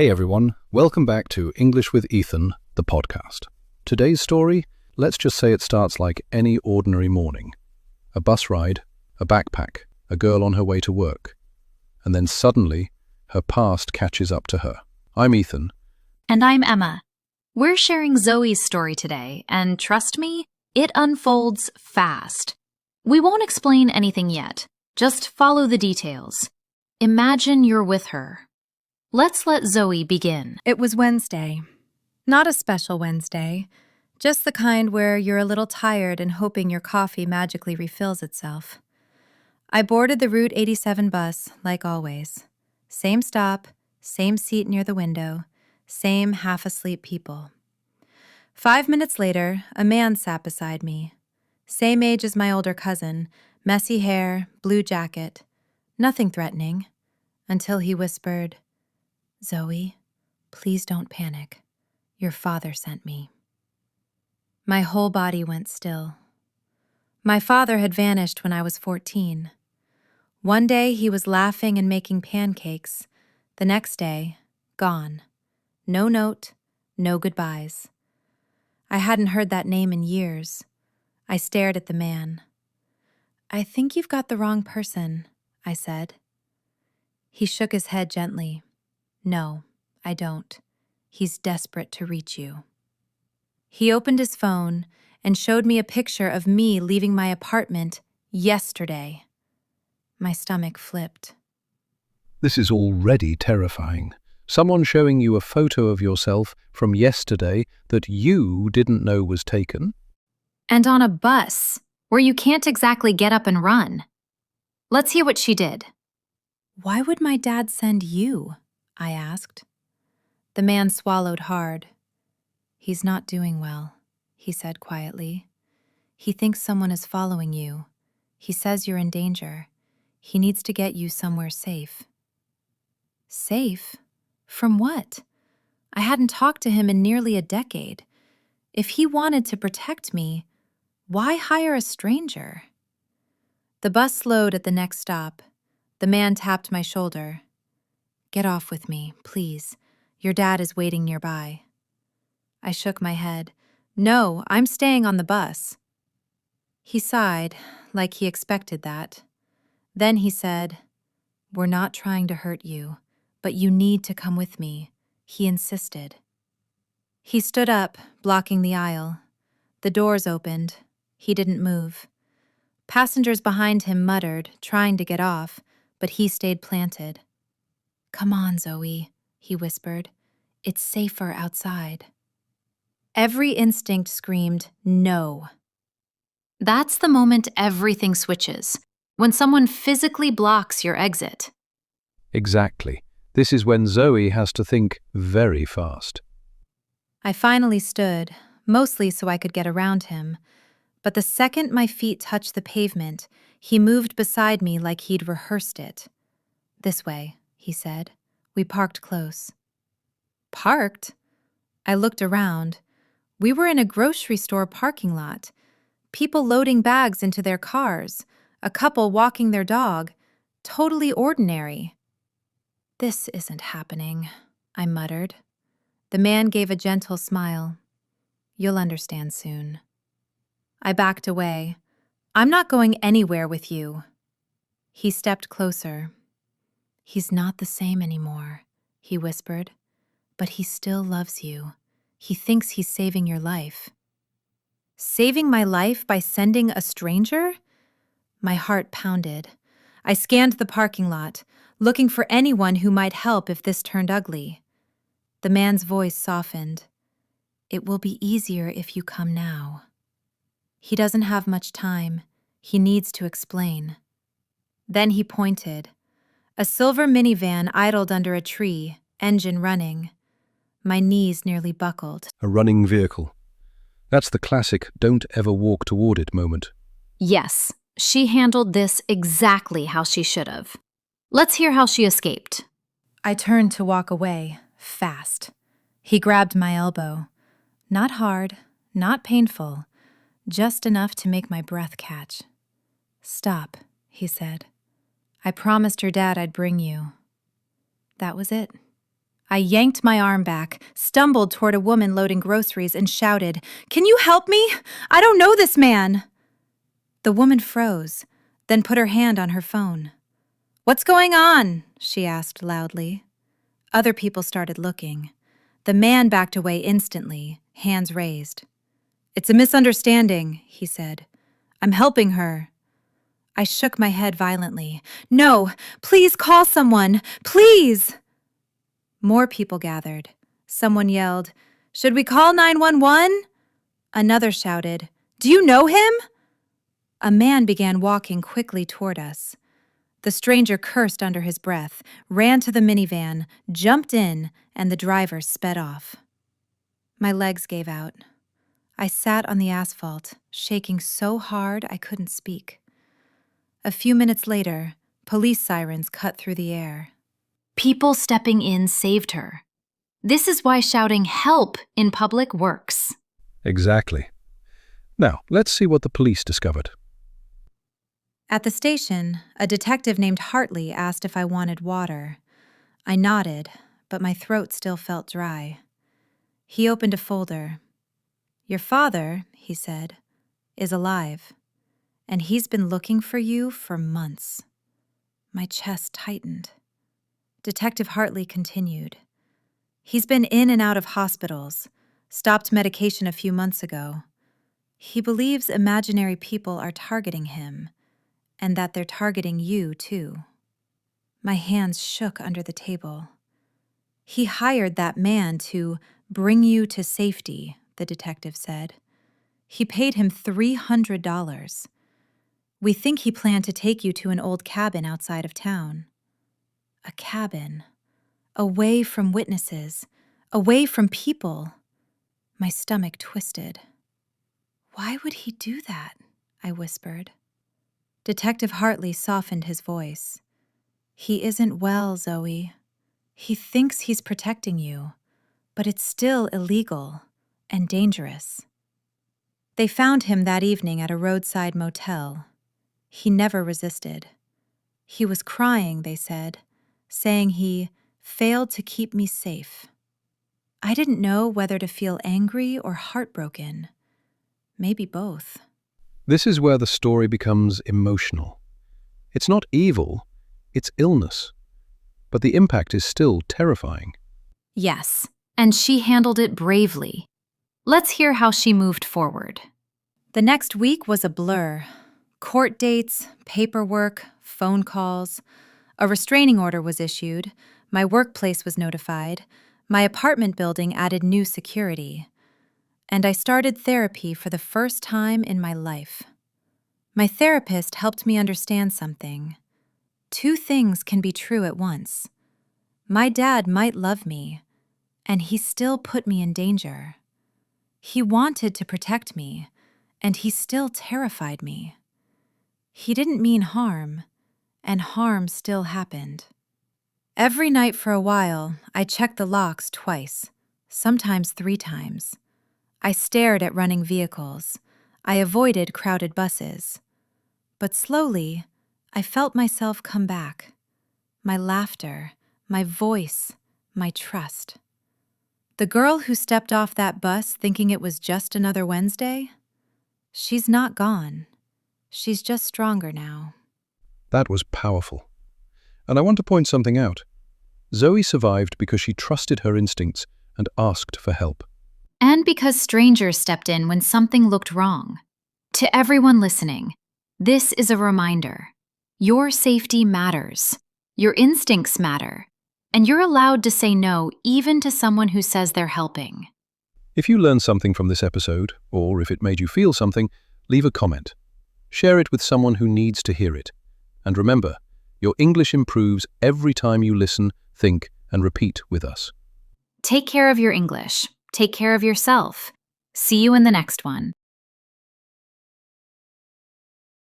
Hey everyone, welcome back to English with Ethan, the podcast. Today's story, let's just say it starts like any ordinary morning. A bus ride, a backpack, a girl on her way to work. And then suddenly, her past catches up to her. I'm Ethan. And I'm Emma. We're sharing Zoe's story today, and trust me, it unfolds fast. We won't explain anything yet. Just follow the details. Imagine you're with her. Let's let Zoe begin. It was Wednesday. Not a special Wednesday, just the kind where you're a little tired and hoping your coffee magically refills itself. I boarded the Route 87 bus, like always. Same stop, same seat near the window, same half-asleep people. 5 minutes later, a man sat beside me. Same age as my older cousin, messy hair, blue jacket. Nothing threatening, until he whispered, "Zoe, please don't panic. Your father sent me." My whole body went still. My father had vanished when I was 14. One day he was laughing and making pancakes. The next day, gone. No note, no goodbyes. I hadn't heard that name in years. I stared at the man. "I think you've got the wrong person," I said. He shook his head gently. "No, I don't. He's desperate to reach you." He opened his phone and showed me a picture of me leaving my apartment yesterday. My stomach flipped. This is already terrifying. Someone showing you a photo of yourself from yesterday that you didn't know was taken? And on a bus, where you can't exactly get up and run. Let's hear what she did. "Why would my dad send you?" I asked. The man swallowed hard. "He's not doing well," he said quietly. "He thinks someone is following you. He says you're in danger. He needs to get you somewhere safe." Safe? From what? I hadn't talked to him in nearly a decade. If he wanted to protect me, why hire a stranger? The bus slowed at the next stop. The man tapped my shoulder. "Get off with me, please. Your dad is waiting nearby." I shook my head. "No, I'm staying on the bus." He sighed, like he expected that. Then he said, "We're not trying to hurt you, but you need to come with me." He insisted. He stood up, blocking the aisle. The doors opened. He didn't move. Passengers behind him muttered, trying to get off, but he stayed planted. "Come on, Zoe," he whispered. "It's safer outside." Every instinct screamed, "No." That's the moment everything switches, when someone physically blocks your exit. Exactly. This is when Zoe has to think very fast. I finally stood, mostly so I could get around him. But the second my feet touched the pavement, he moved beside me like he'd rehearsed it. "This way," he said. We parked close. Parked? I looked around. We were in a grocery store parking lot. People loading bags into their cars, a couple walking their dog. Totally ordinary. "This isn't happening," I muttered. The man gave a gentle smile. "You'll understand soon." I backed away. "I'm not going anywhere with you." He stepped closer. "He's not the same anymore," he whispered. "But he still loves you. He thinks he's saving your life." Saving my life by sending a stranger? My heart pounded. I scanned the parking lot, looking for anyone who might help if this turned ugly. The man's voice softened. "It will be easier if you come now." He doesn't have much time. He needs to explain. Then he pointed. A silver minivan idled under a tree, engine running. My knees nearly buckled. A running vehicle. That's the classic "don't ever walk toward it" moment. Yes, she handled this exactly how she should have. Let's hear how she escaped. I turned to walk away, fast. He grabbed my elbow. Not hard, not painful, just enough to make my breath catch. "Stop," he said. "I promised your dad I'd bring you." That was it. I yanked my arm back, stumbled toward a woman loading groceries, and shouted, "Can you help me? I don't know this man." The woman froze, then put her hand on her phone. "What's going on?" she asked loudly. Other people started looking. The man backed away instantly, hands raised. "It's a misunderstanding," he said. "I'm helping her." I shook my head violently. "No, please call someone, please!" More people gathered. Someone yelled, "Should we call 911?" Another shouted, "Do you know him?" A man began walking quickly toward us. The stranger cursed under his breath, ran to the minivan, jumped in, and the driver sped off. My legs gave out. I sat on the asphalt, shaking so hard I couldn't speak. A few minutes later, police sirens cut through the air. People stepping in saved her. This is why shouting "help" in public works. Exactly. Now, let's see what the police discovered. At the station, a detective named Hartley asked if I wanted water. I nodded, but my throat still felt dry. He opened a folder. "Your father," he said, "is alive, and he's been looking for you for months." My chest tightened. Detective Hartley continued. "He's been in and out of hospitals, stopped medication a few months ago. He believes imaginary people are targeting him, and that they're targeting you, too." My hands shook under the table. "He hired that man to bring you to safety," the detective said. "He paid him $300. We think he planned to take you to an old cabin outside of town." A cabin. Away from witnesses. Away from people. My stomach twisted. "Why would he do that?" I whispered. Detective Hartley softened his voice. "He isn't well, Zoe. He thinks he's protecting you, but it's still illegal and dangerous." They found him that evening at a roadside motel. He never resisted. He was crying, they said, saying he failed to keep me safe. I didn't know whether to feel angry or heartbroken. Maybe both. This is where the story becomes emotional. It's not evil, it's illness. But the impact is still terrifying. Yes, and she handled it bravely. Let's hear how she moved forward. The next week was a blur. Court dates, paperwork, phone calls. A restraining order was issued. My workplace was notified. My apartment building added new security. And I started therapy for the first time in my life. My therapist helped me understand something. Two things can be true at once. My dad might love me, and he still put me in danger. He wanted to protect me, and he still terrified me. He didn't mean harm, and harm still happened. Every night for a while, I checked the locks twice, sometimes 3 times. I stared at running vehicles. I avoided crowded buses. But slowly, I felt myself come back. My laughter, my voice, my trust. The girl who stepped off that bus thinking it was just another Wednesday? She's not gone. She's just stronger now. That was powerful. And I want to point something out. Zoe survived because she trusted her instincts and asked for help. And because strangers stepped in when something looked wrong. To everyone listening, this is a reminder. Your safety matters. Your instincts matter. And you're allowed to say no even to someone who says they're helping. If you learned something from this episode, or if it made you feel something, leave a comment. Share it with someone who needs to hear it. And remember, your English improves every time you listen, think, and repeat with us. Take care of your English. Take care of yourself. See you in the next one.